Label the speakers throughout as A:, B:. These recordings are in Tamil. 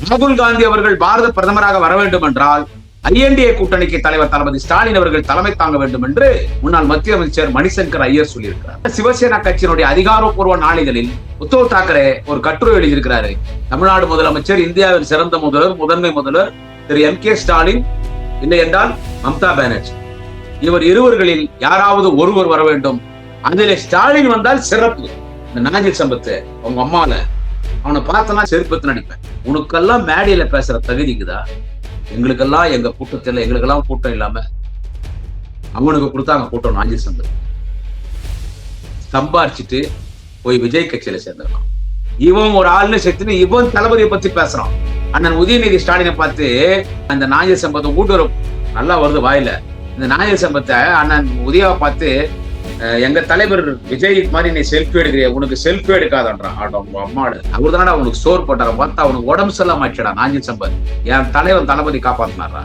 A: ராகுல் காந்தி அவர்கள் பாரத பிரதமராக வர வேண்டும் என்றால் ஐஎன்டிஏ கூட்டணிக்கு தலைவர் தளபதி ஸ்டாலின் அவர்கள் தலைமை தாங்க வேண்டும் என்று முன்னாள் மத்திய அமைச்சர் மணிசங்கர் ஐயர் சொல்லியிருக்கிறார். சிவசேனா கட்சியினுடைய அதிகாரப்பூர்வ நாளிதழில் உத்தவ் தாக்கரே ஒரு கட்டுரை எழுதியிருக்கிறாரு. தமிழ்நாடு முதலமைச்சர், இந்தியாவின் சிறந்த முதல்வர், முதன்மை முதல்வர் திரு M.K. ஸ்டாலின், இல்லை என்றால் மம்தா பானர்ஜி, இவர் இருவர்களில் யாராவது ஒருவர் வர வேண்டும். அதிலே ஸ்டாலின் வந்தால் சிறப்பு. இந்த நாஞ்சில் சம்பத்து உங்க அம்மால அவனை பார்த்தனா செருப்பத்து நடிப்பேன். உனக்கெல்லாம் மேடையில பேசுற தகுதிக்குதா? எங்களுக்கெல்லாம் எங்க கூட்டத்தில் எங்களுக்கெல்லாம் கூட்டம் இல்லாம அவனுக்கு கொடுத்தாங்க கூட்டம். நாஞ்சில் சம்பத்து சம்பாரிச்சுட்டு போய் விஜய் கட்சியில சேர்ந்திருக்கான். இவன் ஒரு ஆளுன்னு சேர்த்துட்டு இவன் தளபதியை பத்தி பேசுறான். அண்ணன் உதயநிதி ஸ்டாலினை பார்த்து அந்த நாஞ்சில் சம்பத்தை கூட்டு நல்லா வருது வாயில. இந்த நாஞ்சில் சம்பத்தை அண்ணன் உதயாவை பார்த்து எங்க தலைவர் விஜய் மாதிரி நீ செல்ஃபி எடுக்கிறிய, உனக்கு செல்ஃபி எடுக்காதன்றான். அம்மாடு அவர் தானடா உனக்கு சோர் போட்டார பார்த்தா அவனுக்கு உடம்பு செல்லாம் ஆச்சுடா. நாஞ்சில் சம்பத் என் தலைவன் தளபதி காப்பாத்தினாரா?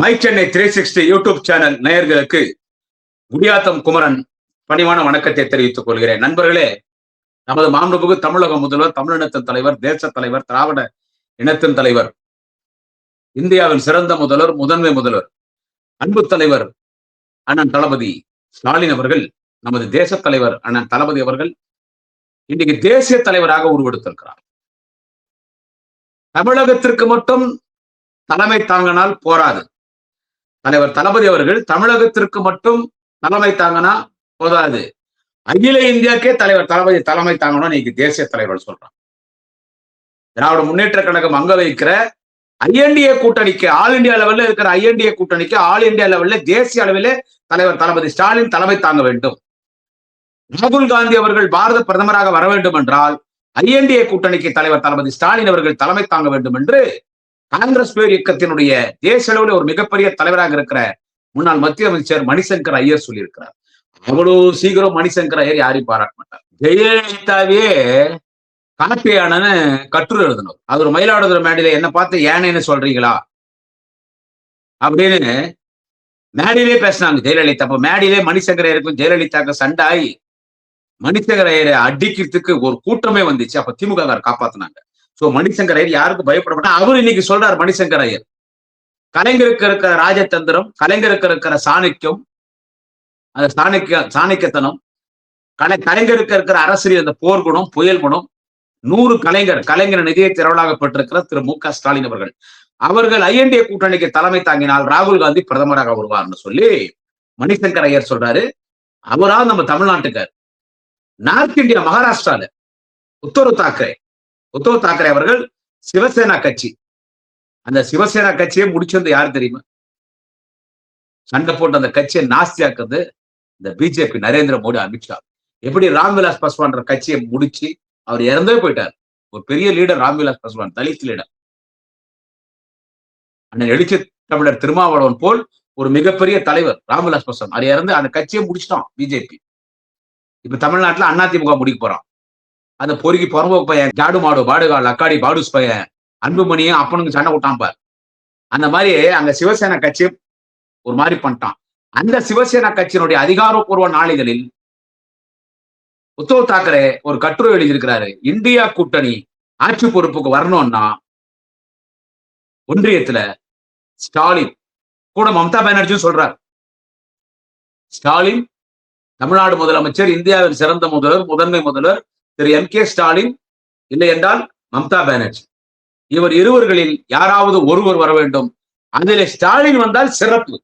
A: மை சென்னை 360 யூடியூப் சேனல் நேயர்களுக்கு குடியாத்தம் குமரன் பணிவான வணக்கத்தை தெரிவித்துக் கொள்கிறேன். நண்பர்களே, நமது மாண்புமிகு தமிழக முதல்வர், தமிழினத்தின் தலைவர், தேச தலைவர், திராவிட இனத்தின் தலைவர், இந்தியாவின் சிறந்த முதல்வர், முதன்மை முதல்வர், அன்பு தலைவர் அண்ணன் தளபதி ஸ்டாலின் அவர்கள், நமது தேச தலைவர் அண்ணன் தளபதி அவர்கள் இன்னைக்கு தேசிய தலைவராக உருவெடுத்திருக்கிறார். தமிழகத்திற்கு மட்டும் தலைமை தாங்கினால் போராது. தலைவர் தளபதி அவர்கள் தமிழகத்திற்கு மட்டும் தலைமை தாங்கினா போதாது, அகில இந்தியாக்கே தலைவர் தளபதி தலைமை தாங்கணும் இன்னைக்கு தேசிய தலைவர் சொல்றான். திராவிட முன்னேற்ற கழகம் அங்க வைக்கிற ஐஎன்டிஏ கூட்டணிக்கு, ஆல் இந்தியா லெவல்ல இருக்கிற ஐஎன்டிஏ கூட்டணிக்கு ஆல் இந்தியா லெவல்ல தேசிய அளவிலே தலைவர் தளபதி ஸ்டாலின் தலைமை தாங்க வேண்டும். ராகுல் காந்தி அவர்கள் பாரத பிரதமராக வர வேண்டும் என்றால் ஐஎன்டிஏ கூட்டணிக்கு தலைவர் தளபதி ஸ்டாலின் அவர்கள் தலைமை தாங்க வேண்டும் என்று காங்கிரஸ் பேர் இயக்கத்தினுடைய தேசிய அளவில் ஒரு மிகப்பெரிய தலைவராக இருக்கிற முன்னாள் மத்திய அமைச்சர் மணிசங்கர் ஐயர் சொல்லியிருக்கிறார். அவ்வளவு சீக்கிரம் மணிசங்கர் ஐயர் யாரையும் பாராட்ட மாட்டார். ஜெயலலிதாவே காப்பியானன்னு கட்டுரை எழுதணும். அது ஒரு மயிலாடுதுறை மேடையில என்ன பார்த்து ஏனேன்னு சொல்றீங்களா அப்படின்னு மேடையிலே பேசினாங்க ஜெயலலிதா. அப்ப மேடையிலே மணிசங்கர் ஐயருக்கும் ஜெயலலிதாவுக்கு சண்டாய் மணிசங்கர் ஐயரை அடிக்கிறதுக்கு ஒரு கூட்டமே வந்துச்சு. அப்ப திமுக காப்பாத்தினாங்க. சோ மணிசங்கர் ஐயர் யாருக்கும் பயப்பட மாட்டாங்க. அவர் இன்னைக்கு சொல்றாரு மணிசங்கர் ஐயர், கலைஞருக்கு இருக்கிற ராஜதந்திரம், கலைஞருக்கு இருக்கிற சாணக்கியம், அந்த சாணக்கியத்தனம், கலைஞருக்கு இருக்கிற அரசியல், அந்த போர்க்குணம், புயல் குணம், 100 கலைஞர் நிதியை திரவலாக பெற்றிருக்கிற திரு M.K. ஸ்டாலின் அவர்கள் ஐஎன்டிஏ கூட்டணிக்கு தலைமை தாங்கினால் ராகுல் காந்தி பிரதமராக வருவார்னு சொல்லி மணிசங்கர் ஐயர் சொல்றாரு. அவரா நம்ம தமிழ்நாட்டுக்கார். நார்த் இந்தியா மகாராஷ்டிரால உத்தவ் தாக்கரே அவர்கள் சிவசேனா கட்சி, அந்த சிவசேனா கட்சியை முடிச்சது யாரு தெரியுமா? சண்டை போட்டு அந்த கட்சியை நாஸ்தியாக்குறது இந்த பிஜேபி, நரேந்திர மோடி, அமித்ஷா. எப்படி ராம்விலாஸ் பாஸ்வான் கட்சியை முடிச்சு அவர் இறந்தே போயிட்டார். ஒரு பெரிய லீடர் ராம்விலாஸ் பாஸ்வான், தலித் லீடர். அண்ணன் எழுச்சி தமிழர் திருமாவளவன் போல் ஒரு மிகப்பெரிய தலைவர் ராம்விலாஸ் பாஸ்வான். அவர் இறந்து அந்த கட்சியை முடிச்சிட்டான் பிஜேபி. இப்ப தமிழ்நாட்டுல அதிமுக முடிக்க போறான். அந்த பொறுக்கி புறம்போக்கு பையன், ஜாடு மாடு பாடுகால் அக்காடி பாடுஸ் பையன் அன்புமணியும் அப்பனுக்கு சண்டை விட்டான் பார். அந்த மாதிரி அங்க சிவசேனா கட்சி ஒரு மாதிரி பண்ணிட்டான். அந்த சிவசேனா கட்சியினுடைய அதிகாரப்பூர்வ நாளிதழில் உத்தவ் தாக்கரே ஒரு கட்டுரை எழுதியிருக்கிறாரு. இந்தியா கூட்டணி ஆட்சி பொறுப்புக்கு வரணும்னா ஒன்றியத்துல ஸ்டாலின் கூட மம்தா பானர்ஜியும் சொல்றார். ஸ்டாலின் தமிழ்நாடு முதலமைச்சர், இந்தியாவின் சிறந்த முதல்வர், முதன்மை முதல்வர் திரு M.K. ஸ்டாலின், இல்லை என்றால் மம்தா பானர்ஜி, இவர் இருவர்களில் யாராவது ஒருவர் வர வேண்டும். அதிலே ஸ்டாலின் வந்தால் சிறப்பு.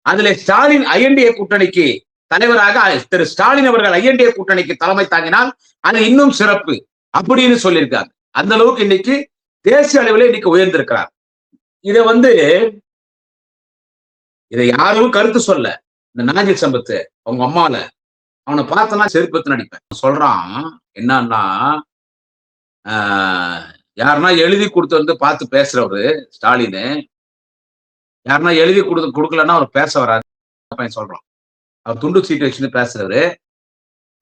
A: அதிலே ஸ்டாலின் ஐஎன்டிஏ கூட்டணிக்கு தலைவராக திரு ஸ்டாலின் அவர்கள் ஐஎன்டிஏ கூட்டணிக்கு தலைமை தாங்கினால் அது இன்னும் சிறப்பு அப்படின்னு சொல்லியிருக்காங்க. அந்த அளவுக்கு இன்னைக்கு தேசிய அளவில் இன்னைக்கு உயர்ந்திருக்கிறார். இதை யாரும் கருத்து சொல்ல. இந்த நாஞ்சில் சம்பத்து அவங்க அம்மால அவனை பார்த்தனா செருப்பத்து நடிப்பேன். சொல்றான் என்னன்னா, யாருன்னா எழுதி கொடுத்து வந்து பார்த்து பேசுறவரு ஸ்டாலின், யாருன்னா எழுதி கொடுக்கலன்னா அவர் பேச வராது சொல்றான். அவர் துண்டு சீட்டு வச்சுன்னு பேசுறாரு.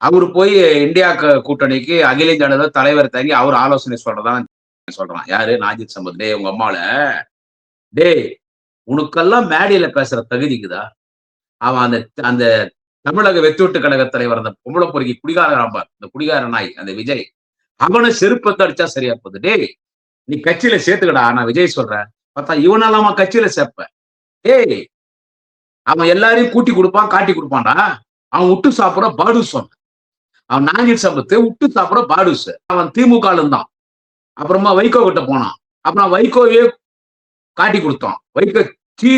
A: அவரு போய் இந்தியா கூட்டணிக்கு அகில இந்திய அளவில் தலைவர் தங்கி அவர் ஆலோசனை சொல்றதான் சொல்றான். யாரு? நாஞ்சில் சம்பத். டே உங்க அம்மால, டே உனக்கெல்லாம் மேடையில பேசுற தகுதிக்குதா? அவன் அந்த தமிழக வெற்றிவெட்டு கழக தலைவர் அந்த பொம்பளை பொறுக்கி குடிகார ராம்பார், இந்த குடிகார நாய் அந்த விஜய், அவனை செருப்பத்தை அடிச்சா சரியா போகுது. டேய் நீ கட்சியில சேர்த்துக்கடா, நான் விஜய் சொல்றேன். பார்த்தா இவனெல்லாமா கட்சியில சேர்ப்ப? ஏய் அவன் எல்லாரையும் கூட்டி கொடுப்பான், காட்டி கொடுப்பான்டா. அவன் விட்டு சாப்பிடுற பாடுஸ் சொன்ன. அவன் நாஞ்சில் சம்பத்து விட்டு சாப்பிடுற பாடுஸ். அவன் திமுக இருந்தான். அப்புறமா வைகோ கிட்ட போனான். அப்புறம் வைகோவே காட்டி கொடுத்தான். வைகோ சீ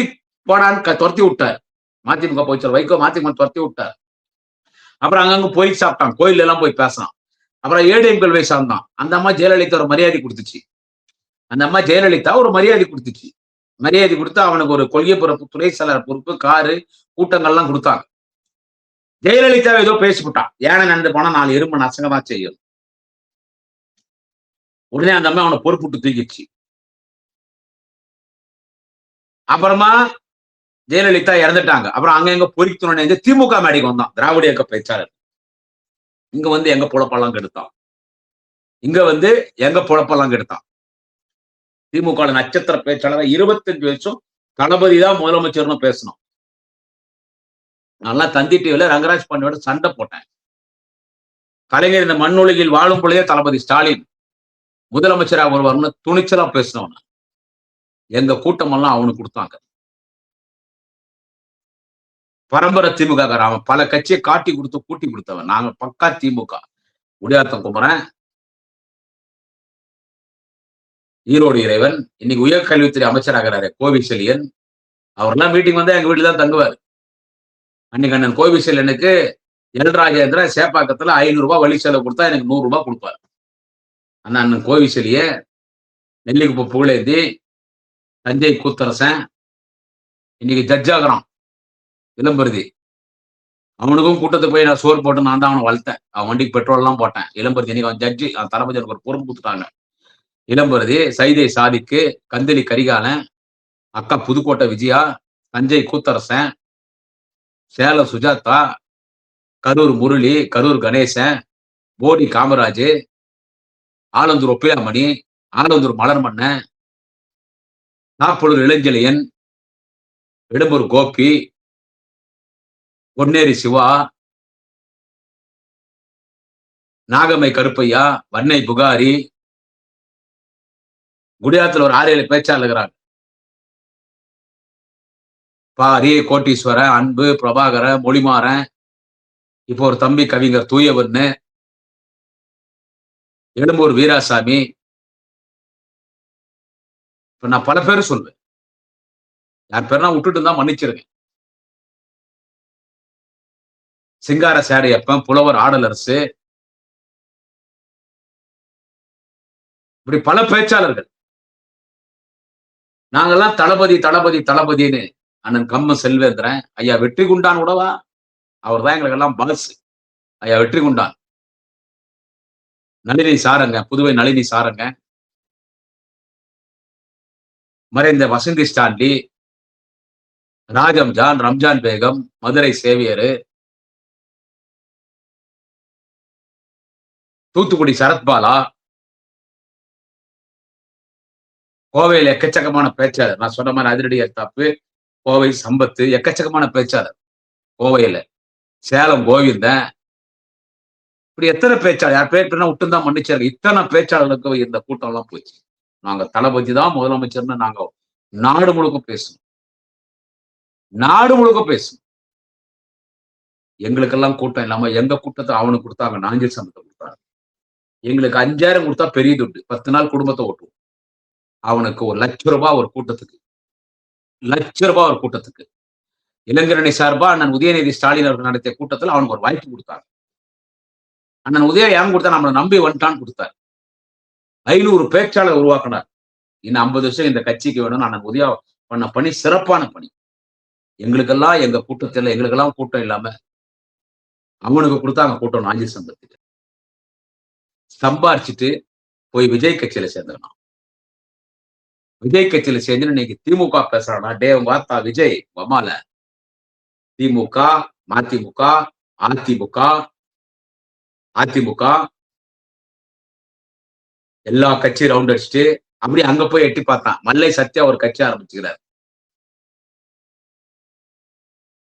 A: போடான்னு துரத்தி விட்டார். மதிமுக போய் வைகோ மதிமுக துரத்தி விட்டார். அப்புறம் அங்கங்க போய் சாப்பிட்டான். கோயில் எல்லாம் போய் பேசினான். அப்புறம் ஏடிஎம் கொள்கை சார்ந்தான். அந்த அம்மா ஜெயலலிதா ஒரு மரியாதை கொடுத்துச்சு. அந்த அம்மா ஜெயலலிதா ஒரு மரியாதை கொடுத்துச்சு. மரியாதை கொடுத்து அவனுக்கு ஒரு கொள்கை பொறுப்பு, துணை செயலர் பொறுப்பு, காரு, கூட்டங்கள்லாம் கொடுத்தாங்க. ஜெயலலிதா ஏதோ பேசிவிட்டான். ஏன நடந்து போனா 4 எறும்பு நசங்க தான் செய்யும். உடனே அந்த அம்மா அவனை பொறுப்புட்டு தூக்கிடுச்சு. அப்புறமா ஜெயலலிதா இறந்துட்டாங்க. அப்புறம் அங்க எங்க பொறிக்கணும் திமுக மேடைக்கு வந்தான். திராவிட இயக்க பேச்சாளர். இங்க வந்து எங்க பொழப்பெல்லாம் கெடுத்தான். இங்க வந்து எங்க பொழப்பெல்லாம் கெடுத்தான். திமுக நட்சத்திர பேச்சாளர் 25 வருஷம் தளபதி தான் முதலமைச்சர்னு பேசணும். நான் தந்தி டிவில ரங்கராஜ் பாண்டியோட சண்டை போட்டேன். கலைஞர் இந்த மண்ணுலகில் வாழும் பொழுதே தளபதி ஸ்டாலின் முதலமைச்சராக வருவார்னு துணிச்சலா பேசினவன். எங்க கூட்டம் எல்லாம் அவனுக்கு கொடுத்தாங்க. பரம்பரை திமுக அவன் பல கட்சியை காட்டி கொடுத்து கூட்டி கொடுத்தவன். நாங்க பக்கா திமுக. குடியாத்தம் குமரன், ஈரோடு இறைவன், இன்னைக்கு உயர்கல்வித்துறை அமைச்சராகிறாரு கோவிசெலியன். அவரெல்லாம் மீட்டிங் வந்தா எங்க வீட்டுல தான் தங்குவார். அன்னைக்கு அண்ணன் கோவிசெலியனுக்கு எல் ராஜேந்திரன் சேப்பாக்கத்துல 500 ரூபாய் வழி செலவு கொடுத்தா எனக்கு 100 ரூபாய் கொடுப்பார். அந்த அண்ணன் கோவிசெலிய, நெல்லிக்குப்ப புகழேந்தி, தஞ்சை கூத்தரசன், இன்னைக்கு ஜட்ஜாகிறான் இளம்பருதி. அவனுக்கும் கூட்டத்துக்கு போய் நான் சோறு போட்டு நான் தான் அவனை வளர்த்தேன். அவன் வண்டிக்கு பெட்ரோல் எல்லாம் போட்டேன். இளம்பருதி இன்னைக்கு அவன் ஜட்ஜி, அவன் தளபதி எனக்கு ஒரு பொறுப்பு கொடுத்துட்டாங்க. இளம்பருதி, சைதை சாதிக்கு, கந்தலி கரிகாலன், அக்கா புதுக்கோட்டை விஜயா, தஞ்சை கூத்தரசன், சேலம் சுஜாதா, கரூர் முரளி, கரூர் கணேசன், போடி காமராஜ், ஆலந்தூர் ஒப்பிலாமணி, ஆலந்தூர் மலர்மன்னன், நாப்பொழுது இளஞ்செழியன், எழும்பூர் கோபி, பொன்னேரி சிவா, நாகமை கருப்பையா, வன்னை புகாரி, குடியாத்துல ஒரு 6-7 பேச்சாளர் இருக்கிறாங்க. பாரி, கோட்டீஸ்வரன், அன்பு, பிரபாகரன், மொழிமாறன், இப்போ ஒரு தம்பி கவிஞர் தூயவன்னு, எழும்பூர் வீராசாமி. இப்ப நான் பல பேர் சொல்வேன். யார் பேர்னா விட்டுட்டு தான் மன்னிச்சிருக்கேன். சிங்கார சேடையப்பன், புலவர் ஆடலரசு, இப்படி பல பேச்சாளர்கள். நாங்கெல்லாம் தளபதி தளபதி தளபதினு அண்ணன் கம்ம செல்வேந்திரன், ஐயா வெற்றி குண்டான் உடவா, அவர் தான் எங்களுக்கு எல்லாம் பாஸ். ஐயா வெற்றி குண்டான், நளினி சாரங்க, புதுவை நளினி சாரங்க, மறைந்த வசந்தி ஸ்டான்லி, ராஜம் ஜான், ரம்ஜான் பேகம், மதுரை சேவியரு, தூத்துக்குடி சரத்பாலா, கோவையில் எக்கச்சக்கமான பேச்சாளர். நான் சொன்ன மாதிரி அதிரடி தப்பு, கோவை சம்பத்து, எக்கச்சக்கமான பேச்சாளர் கோவையில, சேலம் கோவிந்தன், இப்படி எத்தனை பேச்சாளர், யார் பேர் விட்டுதான் மன்னிச்சாரு. இத்தனை பேச்சாளர்களுக்கு இந்த கூட்டம் எல்லாம் போச்சு. நாங்க தளபதி தான் முதலமைச்சர்னு நாங்க நாடு முழுக்க பேசணும். நாடு முழுக்க பேசணும். எங்களுக்கெல்லாம் கூட்டம் இல்லாம எங்க கூட்டத்தை அவனுக்கு கொடுத்தாங்க. நாஞ்சில் சம்பத்தை கொடுத்தாங்க. எங்களுக்கு 5000 கொடுத்தா பெரிய துட்டு. 10 நாள் குடும்பத்தை ஓட்டுவோம். அவனுக்கு 1 லட்சம் ரூபாய் ஒரு கூட்டத்துக்கு, ரூபாய் ஒரு கூட்டத்துக்கு. இளைஞரணி சார்பா அண்ணன் உதயநிதி ஸ்டாலின் அவர்கள் நடத்திய கூட்டத்தில் அவனுக்கு ஒரு வாய்ப்பு கொடுத்தாங்க. அண்ணன் உதய ஏன் கொடுத்தா, நம்மளை நம்பி வந்துட்டான்னு கொடுத்தார். 500 பேச்சாளர் உருவாக்கினார். இன்னும் 50 வருஷம் இந்த கட்சிக்கு வேணும்னு அண்ணன் உதயா பண்ண பணி சிறப்பான பணி. எங்களுக்கெல்லாம் எங்க கூட்டத்தில் எங்களுக்கெல்லாம் கூட்டம் இல்லாம அவனுக்கு கொடுத்தாங்க கூட்டம். நாஞ்சில் சம்பத்துக்கு சம்பாரிச்சுட்டு போய் விஜய் கட்சியில சேர்ந்தான். விஜய் கட்சியில சேர்ந்து இன்னைக்கு திமுக பேசுறானா, டே வார்த்தா விஜய் வமால திமுக, மதிமுக, அதிமுக, அதிமுக எல்லா கட்சியும் ரவுண்ட் அடிச்சுட்டு அப்படி அங்க போய் எட்டி பார்த்தான். மல்லை சத்யா ஒரு கட்சி ஆரம்பிச்சுக்கிறார்.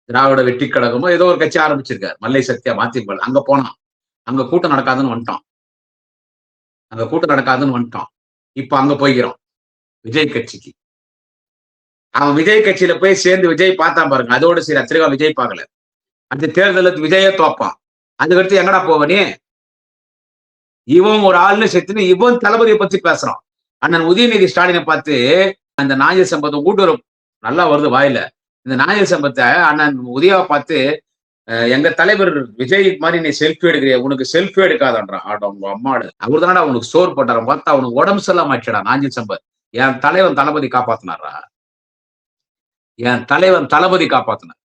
A: திராவிட வெற்றி கழகமோ ஏதோ ஒரு கட்சி ஆரம்பிச்சிருக்காரு. மல்லை சக்தியா மதிமுக. அங்க போனான். அங்க கூட்டம் நடக்காதுன்னு வந்துட்டோம். அங்க கூட்டம் நடக்காதுன்னு வந்துட்டோம். இப்ப அங்க போய்க்கிறோம். விஜய் கட்சிக்கு. அவன் விஜய் கட்சியில போய் சேர்ந்து விஜய் பார்த்தான் பாருங்க. அதோட சரி அத்திரிகா விஜய் பார்க்கல. அந்த தேர்தலுக்கு விஜயே தோப்பான். அதுக்கடுத்து எங்கடா போவ நீ? இவன் ஒரு ஆள்னு செத்துன்னு இவன் தளபதியை பத்தி பேசுறான். அண்ணன் உதயநிதி ஸ்டாலினை பார்த்து அந்த நாஞ்சில் சம்பத்தை ஊட்டுற நல்லா வருது வாயில. இந்த நாஞ்சில் சம்பத்தை அண்ணன் உதயாவை பார்த்து எங்க தலைவர் விஜய் மாதிரி நீ செல்ஃபி எடுக்கிறிய, உனக்கு செல்ஃபி எடுக்காதன்றான். ஆட உங்க அம்மாடு அவர் தானடா உனக்கு சோறு போட்டார பார்த்தா அவனுக்கு உடம்பு செல்லாம் ஆயிடுச்சடா. நாஞ்சில் சம்பத் என் தலைவன் தளபதி காப்பாத்தினாரா? என் தலைவன் தளபதி காப்பாத்தினார்.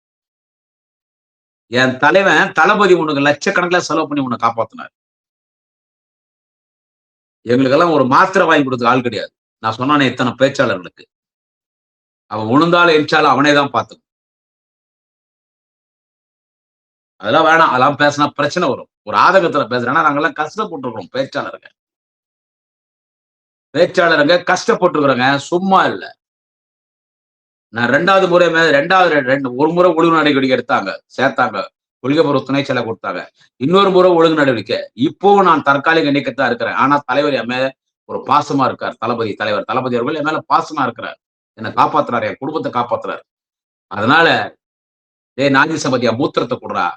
A: என் தலைவன் தளபதி உனக்கு லட்சக்கணக்கில் செலவு பண்ணி உன்னை காப்பாத்தினார். எங்களுக்கெல்லாம் ஒரு மாத்திரை வாங்கி கொடுத்த ஆள் கிடையாது. நான் சொன்னானே இத்தனை பேச்சாளர்களுக்கு. அவன் உணர்ந்தாலும் எரிச்சாலும் அவனே தான் பார்த்துக்கும். அதெல்லாம் வேணாம். அதெல்லாம் பேசினா பிரச்சனை வரும். ஒரு ஆதங்கத்துல பேசுறேன்னா நாங்கெல்லாம் கஷ்டப்பட்டுருக்கோம். பேச்சாளருங்க கஷ்டப்பட்டுருக்கிறோங்க. சும்மா இல்ல. நான் ரெண்டாவது முறை ஒரு முறை ஒழுங்கு நடவடிக்கை எடுத்தாங்க, சேர்த்தாங்க. கொள்கைப்பூர்வ துணை செயலர் கொடுத்தாங்க. இன்னொரு முறை ஒழுங்கு நடவடிக்கை. இப்பவும் நான் தற்காலிக நீக்கத்தான் இருக்கிறேன். ஆனா தலைவர் என் மேல ஒரு பாசமா இருக்கார். தளபதி அவர்கள் என் மேல பாசமா இருக்கிறார். என்னை காப்பாத்துறாரு, என் குடும்பத்தை காப்பாத்துறாரு. அதனால நாஞ்சில் சம்பத்தியா மூத்திரத்தை கொடுறா.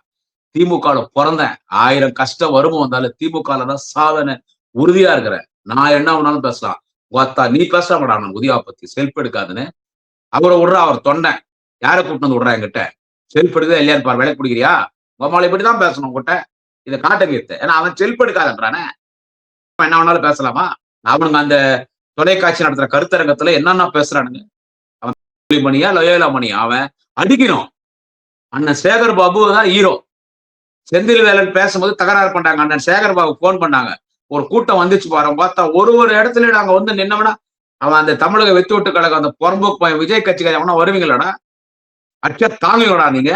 A: திமுகல பிறந்தேன். 1000 கஷ்டம் வருமோ வந்தாலும் திமுகல தான் சாதனை உறுதியா இருக்கிறேன். நான் என்ன வேணாலும் பேசலாம். நீ பேச மாட்டான் உதயா பத்தி செல்ஃப் எடுக்காதுன்னு. அவரை விடுறா, அவர் தொண்டை யாரை கூப்பிட்டு வந்து விடுறா என்கிட்ட செல்ஃப் எடுக்குதா இல்லையான்னு பாரு, விலை குடிக்கிறியா உமாலை இப்படிதான் பேசணும் உங்ககிட்ட. இதை காட்ட ஏன்னா அவன் செல்ஃப் எடுக்காதன்றானே. என்ன வேணாலும் பேசலாமா? அவனுங்க அந்த தொலைக்காட்சி நடத்துற கருத்தரங்கத்துல என்னென்ன பேசுறானுங்க. அவன் மணியா லயோலா மணியா அவன் அடிக்கணும். அண்ணன் சேகர் பாபு தான் ஹீரோ. செந்தில் வேலன் பேசும்போது தகராறு பண்றாங்க. அண்ணன் சேகர் பாபு போன் பண்ணாங்க. ஒரு கூட்டம் வந்துச்சு பாரு. பார்த்தா ஒரு இடத்துல நாங்க வந்து நின்னவனா அவன் அந்த தமிழக வெற்றி ஓட்டு கழகம் அந்த புறம்போக்கு விஜய் கட்சிக்கார அவனா வருவீங்களடா? அச்ச தாங்குங்களா நீங்க?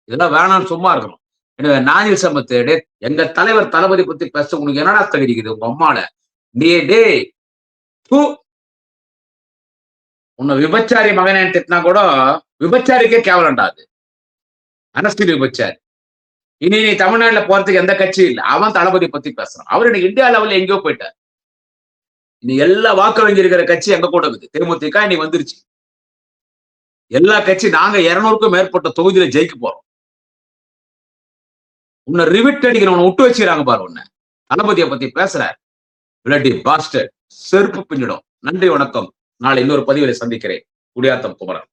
A: இதெல்லாம் வேணாம்னு சும்மா இருக்கணும். எனவே நாஞ்சில் சம்பத் எங்க தலைவர் தளபதி பத்தி பேச உனக்கு என்னடா தகுதிக்குது உங்க அம்மால? உன்னை விபச்சாரி மகனே திட்டினா கூட விபச்சாரிக்கே கேவலண்டா அது. அரசியல் விபச்சாரி. இனி நீ தமிழ்நாட்டுல போறதுக்கு எந்த கட்சியும் இல்லை. அவன் தளபதி பத்தி பேசுறான். அவர் இன்னைக்கு இந்தியா லெவல்ல எங்கேயோ போயிட்டார். இனி எல்லா வாக்கு வங்கி இருக்கிற கட்சி எங்க கூட இருக்குது. தேமுதிக நீ வந்துருச்சு. எல்லா கட்சி நாங்க 200க்கும் மேற்பட்ட தொகுதியில ஜெயிக்க போறோம். உன்னை ரிவிட் அடிக்கணும், உன்னை விட்டு வச்சுக்கிறாங்க பாரு. உன்னை தளபதியை பத்தி பேசுற பிளட்டி பாஸ்டர் செருப்பு பிஞ்சிடும். நன்றி, வணக்கம். நாளை இன்னொரு பதிவிலை சந்திக்கிறேன். குடியாத்தம் குமரன்.